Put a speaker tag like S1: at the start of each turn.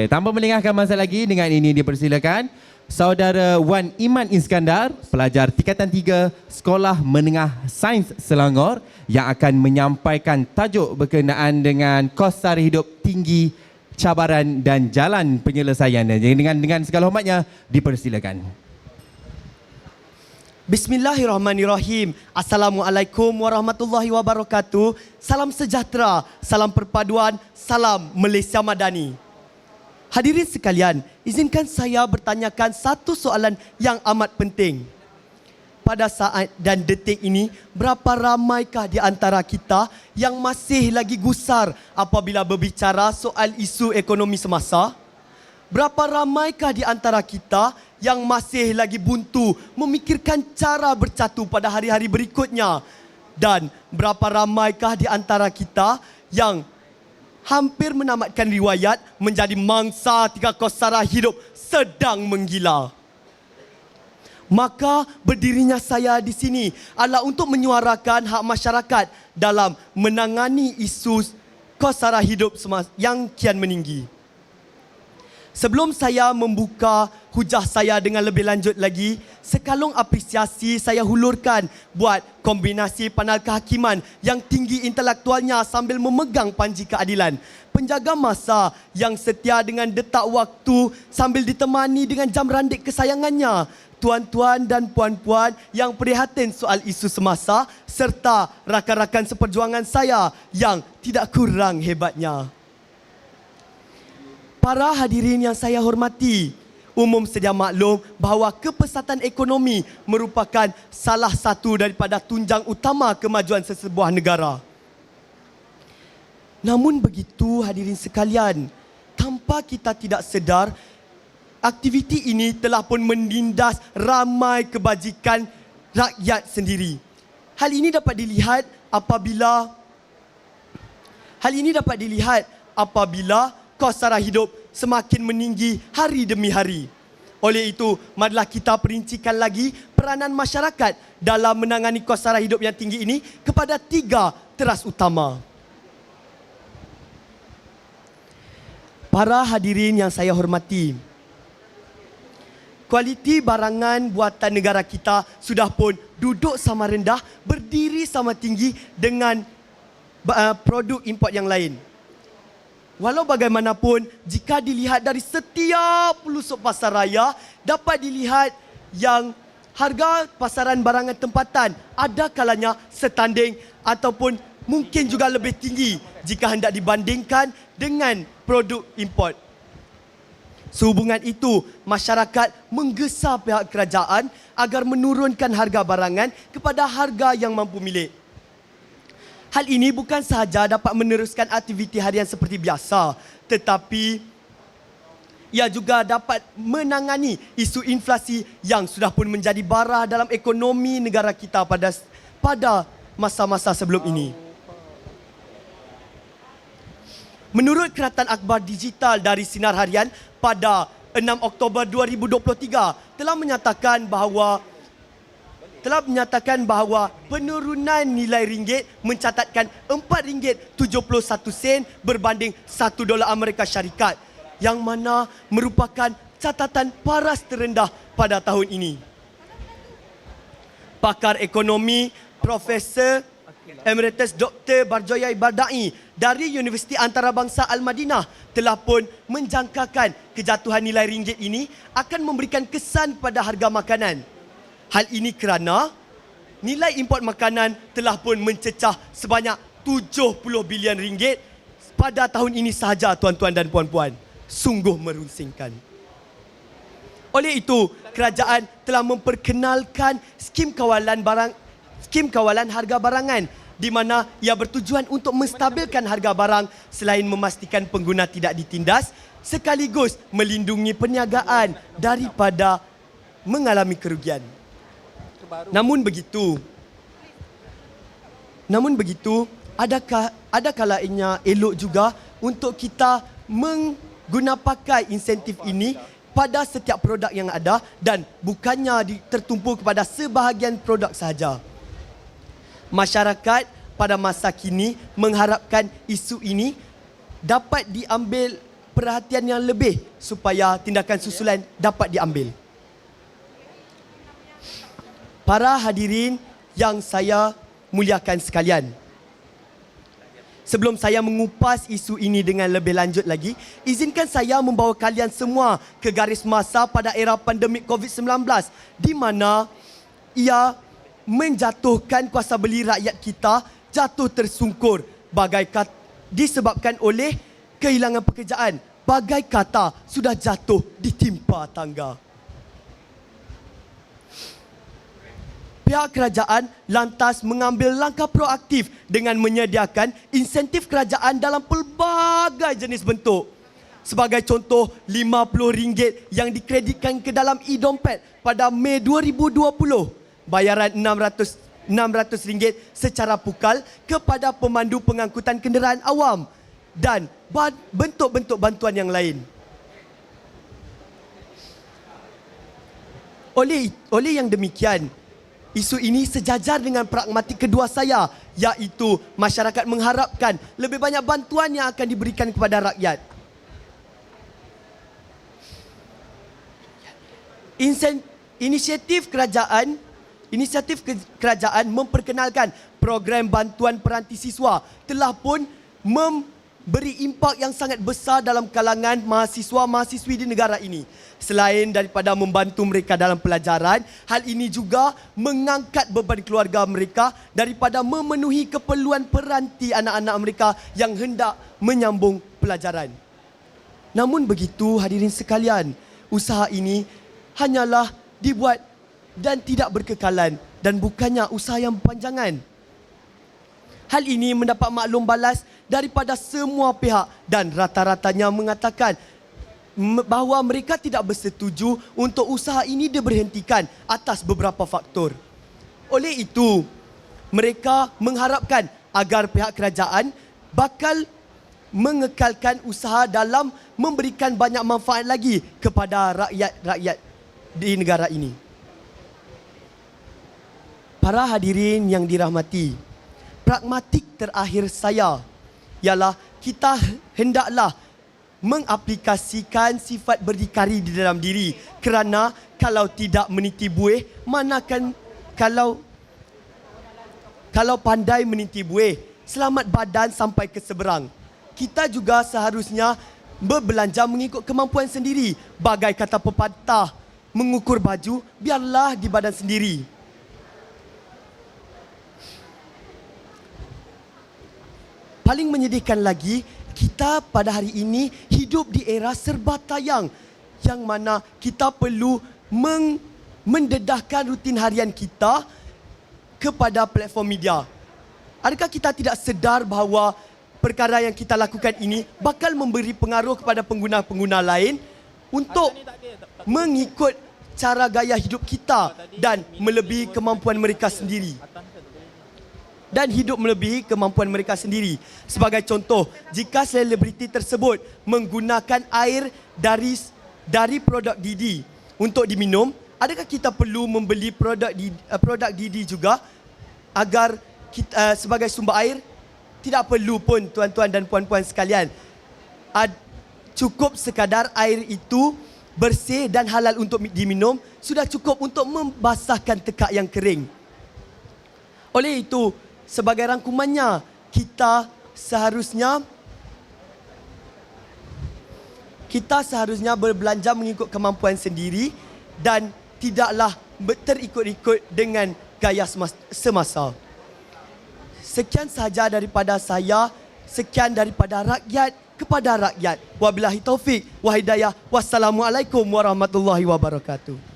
S1: Okey, tanpa melengahkan masa lagi, dengan ini dipersilakan Saudara Wan Iman Iskandar, pelajar tingkatan 3 Sekolah Menengah Sains Selangor yang akan menyampaikan tajuk berkenaan dengan kos sara hidup tinggi, cabaran dan jalan penyelesaiannya. Jadi dengan segala hormatnya dipersilakan.
S2: Bismillahirrahmanirrahim. Assalamualaikum warahmatullahi wabarakatuh. Salam sejahtera, salam perpaduan, salam Malaysia Madani. Hadirin sekalian, izinkan saya bertanyakan satu soalan yang amat penting. Pada saat dan detik ini, berapa ramaikah di antara kita yang masih lagi gusar apabila berbicara soal isu ekonomi semasa? Berapa ramaikah di antara kita yang masih lagi buntu memikirkan cara bercatu pada hari-hari berikutnya? Dan berapa ramaikah di antara kita yang hampir menamatkan riwayat menjadi mangsa tiga kos sara hidup sedang menggila? Maka berdirinya saya di sini adalah untuk menyuarakan hak masyarakat dalam menangani isu kos sara hidup yang kian meninggi. Sebelum saya membuka hujah saya dengan lebih lanjut lagi, sekalung apresiasi saya hulurkan buat kombinasi panel kehakiman yang tinggi intelektualnya sambil memegang panji keadilan. Penjaga masa yang setia dengan detak waktu sambil ditemani dengan jam randik kesayangannya. Tuan-tuan dan puan-puan yang prihatin soal isu semasa serta rakan-rakan seperjuangan saya yang tidak kurang hebatnya. Para hadirin yang saya hormati, umum sedia maklum bahawa kepesatan ekonomi merupakan salah satu daripada tunjang utama kemajuan sesebuah negara. Namun begitu hadirin sekalian, tanpa kita tidak sedar, aktiviti ini telah pun menindas ramai kebajikan rakyat sendiri. Hal ini dapat dilihat apabila kos sara hidup semakin meninggi hari demi hari. Oleh itu, marilah kita perincikan lagi peranan masyarakat dalam menangani kos sara hidup yang tinggi ini kepada 3 teras utama. Para hadirin yang saya hormati, kualiti barangan buatan negara kita sudah pun duduk sama rendah, berdiri sama tinggi dengan produk import yang lain. Walau bagaimanapun, jika dilihat dari setiap pelosok pasar raya, dapat dilihat yang harga pasaran barangan tempatan ada kalanya setanding ataupun mungkin juga lebih tinggi jika hendak dibandingkan dengan produk import. Sehubungan itu, masyarakat menggesa pihak kerajaan agar menurunkan harga barangan kepada harga yang mampu milik. Hal ini bukan sahaja dapat meneruskan aktiviti harian seperti biasa, tetapi ia juga dapat menangani isu inflasi yang sudah pun menjadi bara dalam ekonomi negara kita pada masa-masa sebelum ini. Menurut Keratan Akhbar Digital dari Sinar Harian pada 6 Oktober 2023 telah menyatakan bahawa penurunan nilai ringgit mencatatkan RM4.71 berbanding $1 Amerika Syarikat, yang mana merupakan catatan paras terendah pada tahun ini. Pakar ekonomi Profesor Emeritus Dr. Barjoya Bardai dari Universiti Antarabangsa Al-Madinah telah pun menjangkakan kejatuhan nilai ringgit ini akan memberikan kesan pada harga makanan. Hal ini kerana nilai import makanan telah pun mencecah sebanyak 70 bilion ringgit pada tahun ini sahaja, tuan-tuan dan puan-puan. Sungguh merunsingkan. Oleh itu, kerajaan telah memperkenalkan skim kawalan harga barangan di mana ia bertujuan untuk menstabilkan harga barang selain memastikan pengguna tidak ditindas sekaligus melindungi perniagaan daripada mengalami kerugian. Namun begitu, ada kalanya elok juga untuk kita menggunapakai insentif ini pada setiap produk yang ada dan bukannya tertumpu kepada sebahagian produk sahaja. Masyarakat pada masa kini mengharapkan isu ini dapat diambil perhatian yang lebih supaya tindakan susulan dapat diambil. Para hadirin yang saya muliakan sekalian, sebelum saya mengupas isu ini dengan lebih lanjut lagi, izinkan saya membawa kalian semua ke garis masa pada era pandemik COVID-19 di mana ia menjatuhkan kuasa beli rakyat kita jatuh tersungkur disebabkan oleh kehilangan pekerjaan. Bagai kata sudah jatuh ditimpa tangga. Pihak kerajaan lantas mengambil langkah proaktif dengan menyediakan insentif kerajaan dalam pelbagai jenis bentuk. Sebagai contoh, RM50 yang dikreditkan ke dalam e-dompet pada Mei 2020, bayaran RM600 secara pukal kepada pemandu pengangkutan kenderaan awam dan bentuk-bentuk bantuan yang lain. Oleh yang demikian, isu ini sejajar dengan pragmatik kedua saya, iaitu masyarakat mengharapkan lebih banyak bantuan yang akan diberikan kepada rakyat. Inisiatif kerajaan memperkenalkan program bantuan peranti siswa telah pun memberi impak yang sangat besar dalam kalangan mahasiswa-mahasiswi di negara ini. Selain daripada membantu mereka dalam pelajaran, hal ini juga mengangkat beban keluarga mereka daripada memenuhi keperluan peranti anak-anak mereka yang hendak menyambung pelajaran. Namun begitu, hadirin sekalian, usaha ini hanyalah dibuat dan tidak berkekalan dan bukannya usaha yang berpanjangan. Hal ini mendapat maklum balas daripada semua pihak dan rata-ratanya mengatakan bahawa mereka tidak bersetuju untuk usaha ini diberhentikan atas beberapa faktor. Oleh itu, mereka mengharapkan agar pihak kerajaan bakal mengekalkan usaha dalam memberikan banyak manfaat lagi kepada rakyat-rakyat di negara ini. Para hadirin yang dirahmati, pragmatik terakhir saya ialah kita hendaklah mengaplikasikan sifat berdikari di dalam diri, kerana kalau tidak meniti buih, manakan kalau pandai meniti buih, selamat badan sampai ke seberang. Kita juga seharusnya berbelanja mengikut kemampuan sendiri. Bagai kata pepatah, mengukur baju biarlah di badan sendiri. Paling menyedihkan lagi, kita pada hari ini hidup di era serba tayang yang mana kita perlu mendedahkan rutin harian kita kepada platform media. Adakah kita tidak sedar bahawa perkara yang kita lakukan ini bakal memberi pengaruh kepada pengguna-pengguna lain untuk mengikut cara gaya hidup kita dan melebihi kemampuan mereka sendiri. Sebagai contoh, jika selebriti tersebut menggunakan air dari produk Didi untuk diminum, adakah kita perlu membeli produk Didi juga agar kita, sebagai sumber air? Tidak perlu pun, tuan-tuan dan puan-puan sekalian. Cukup sekadar air itu bersih dan halal untuk diminum, sudah cukup untuk membasahkan tekak yang kering. Oleh itu, sebagai rangkumannya, kita seharusnya berbelanja mengikut kemampuan sendiri dan tidaklah terikut-ikut dengan gaya semasa. Sekian sahaja daripada saya, sekian daripada rakyat kepada rakyat. Wabillahi taufik wa hidayah. Wassalamualaikum warahmatullahi wabarakatuh.